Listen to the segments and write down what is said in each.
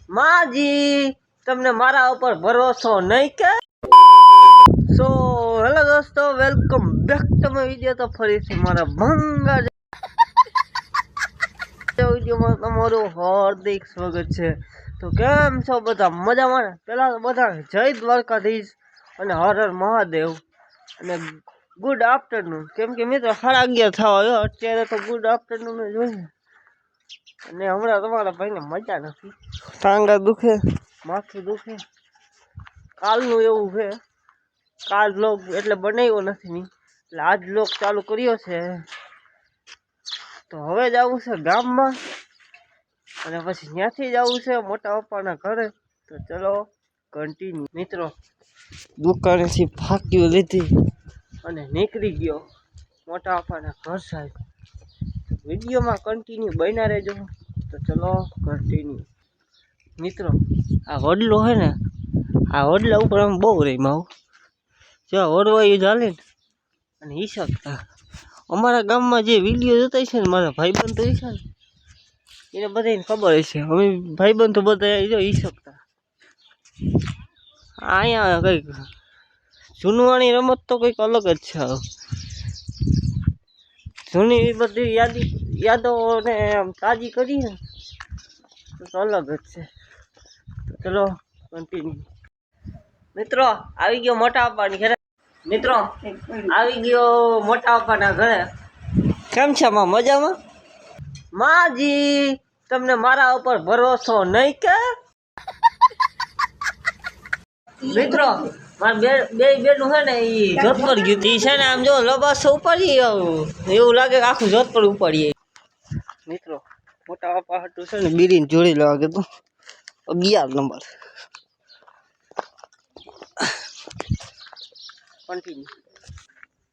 માજી તમને મારા ઉપર ભરોસો નહીં કે? સો હેલો દોસ્તો, welcome back to my video. તો ફરીથી મારા ભંગા વિડીયોમાં તમારું હાર્દિક સ્વાગત છે. તો કેમ છો બધા? મજામાં? પેલા તો બધા જય દ્વારકાધીશ અને હર હર મહાદેવ અને ગુડ આફ્ટરનૂન. કેમ કે મિત્રો 11:30 થવા આવ્યો અત્યારે, તો ગુડ આફ્ટરનૂન જ હોય. અને હમણાં તમારા ભાઈને મજા નથી, ટાંગા દુખે, માથું દુખે. કાલનું એવું છે, કાલ બ્લોગ એટલે બનાવ્યો નથી ની, એટલે આજ બ્લોગ ચાલુ કર્યો છે. તો હવે જવું છે ગામમાં અને પછી ત્યાંથી જવું છે મોટા પપ્પાના ઘરે. તો ચલો કન્ટિન્યુ. મિત્રો દુકાનેથી ફાંક્યું લીધી અને નીકળી ગયો મોટા પપ્પાના ઘર સાહેબ. વિડીયોમાં કન્ટિન્યુ બન્યા રહેજો. તો ચલો કન્ટિન્યુ. મિત્રો આ વડલો છે ને, આ વડલા ઉપર આમ બહુ રહી માવ જો વડવાયું ચાલે ને. અને ઈ શકતા અમારા ગામમાં જે વિડીયો જોતા છે ને, મારા ભાઈબંધ તો છે ને, એને બધાને ખબર છે. હવે ભાઈબંધ તો બધા જો ઈ શકતા અહીંયા કંઈક જૂનવાણી રમત તો કંઈક અલગ જ છે. જૂની બધી યાદોને તાજી કરી ને તો અલગ જ છે. તો ચલો કન્ટિન્યુ. મિત્રો આવી ગયો મોટા પપ્પાની ઘરે. મિત્રો આવી ગયો મોટા પપ્પાના ઘરે. કેમ છે માં? મજામાં? માજી તમને મારા ઉપર ભરોસો નહીં કે? મિત્રો મારે બે બેનું છે ને એ જોધપુર ગયું ઈ છે ને, આમ જો લબાસ ઉપાડી એવું લાગે કે આખું જોધપુર ઉપાડીએ. મિત્રો મોટા પપ્પા હાટું છે ને બીડીને જોડી લેવા કીધું 11 નંબર. કન્ટિન્યુ.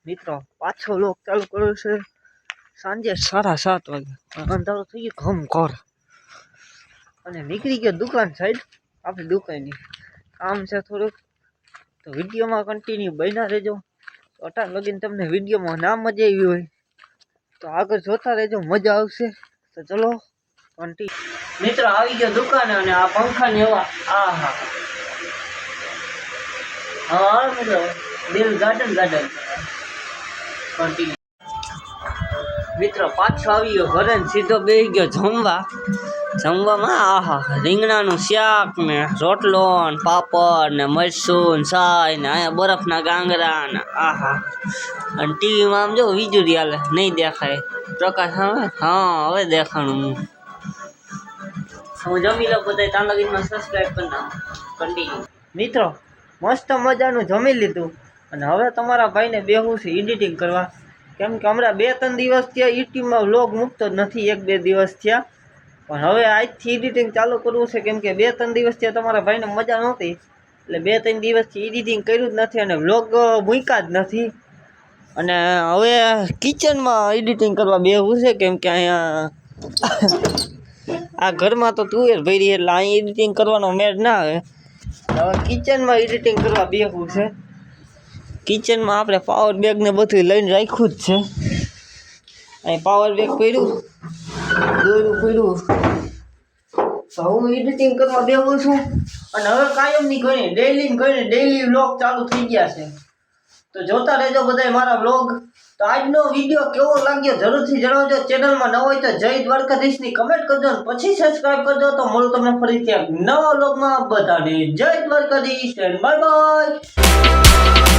મિત્રો પાછો લોક ચાલુ કર્યો છે સાંજે 7:30 વાગે. અંધારો થઈ ગયો ઘમ ઘર અને નીકળી ગયો દુકાન સાઈડ. આપણી દુકાનની કામ છે થોડુંક, તો વિડીયોમાં કન્ટિન્યુ બન્યા રહેજો. અટાણ લગીને તમને વિડીયોમાં ના મજા આવી હોય તો આગળ જોતા રહેજો, મજા આવશે. તો ચલો કન્ટિન્યુ. મિત્રો આવી ગયો દુકાને અને આ પંખાની હવા હા મિત્રો દિલ ગાર્ડન કન્ટિન્યુ. મિત્રો પાછો આવી ગયો ઘરે ને સીધો બેસી ગયો જમવામાં. આહા રીંગણાનું શાક ને રોટલો ને પાપડ ને મરચું ને છાય ને અહીંયા બરફના ગાંગરા ને આહા. અને ટીવીમાં આમ જો વીજળી હાલે, નહીં દેખાય પ્રકાશ આવે. હા હવે દેખાણું. હું જમી લો બધા, ત્યાં લગીનમાં સબસ્ક્રાઈબ કરી નાખો. કન્ટિન્યુ. મિત્રો મસ્ત મજાનું જમી લીધું અને હવે તમારા ભાઈને બેહું છે એડિટિંગ કરવા. કેમ કે હમણાં 2-3 દિવસ થયા યુટ્યુબમાં વ્લોગ મૂકતો જ નથી, 1-2 દિવસ થયા. પણ હવે આજથી એડિટિંગ ચાલુ કરવું છે. કેમ કે 2-3 દિવસ થયા તમારા ભાઈને મજા નહોતી, એટલે 2-3 દિવસથી એડિટિંગ કર્યું જ નથી અને વ્લોગ મૂક્યા જ નથી. અને હવે કિચનમાં એડિટિંગ કરવા બેહવું છે. કેમ કે અહીંયા આ ઘરમાં તો તુવેર ભરી એટલે અહીં એડિટિંગ કરવાનો મેળ ના આવે. હવે કિચનમાં એડિટિંગ કરવા બેહવું છે. કિચનમાં આપણે પાવર બેગ ને બધું લઈને રાખ્યું જ છે. અહીં પાવર બેગ પડ્યું, દોરું પડ્યું. તો હું એડિટિંગ કરવા બેહું છું. અને હવે કાયમની ડેઈલી વ્લોગ ચાલુ થઈ ગયા છે. તો જોતા રહેજો બધા મારા વ્લોગ. તો આજનો વિડીયો કેવો લાગ્યો જરૂરથી જણાવજો. ચેનલમાં ન હોય તો જય દ્વારકાધીશની કમેન્ટ કરજો અને પછી સબસ્ક્રાઈબ કરજો. તો મળું તમને ફરીથી નવા વ્લોગમાં. બધાને જય દ્વારકાધીશ એન્ડ બાય બાય.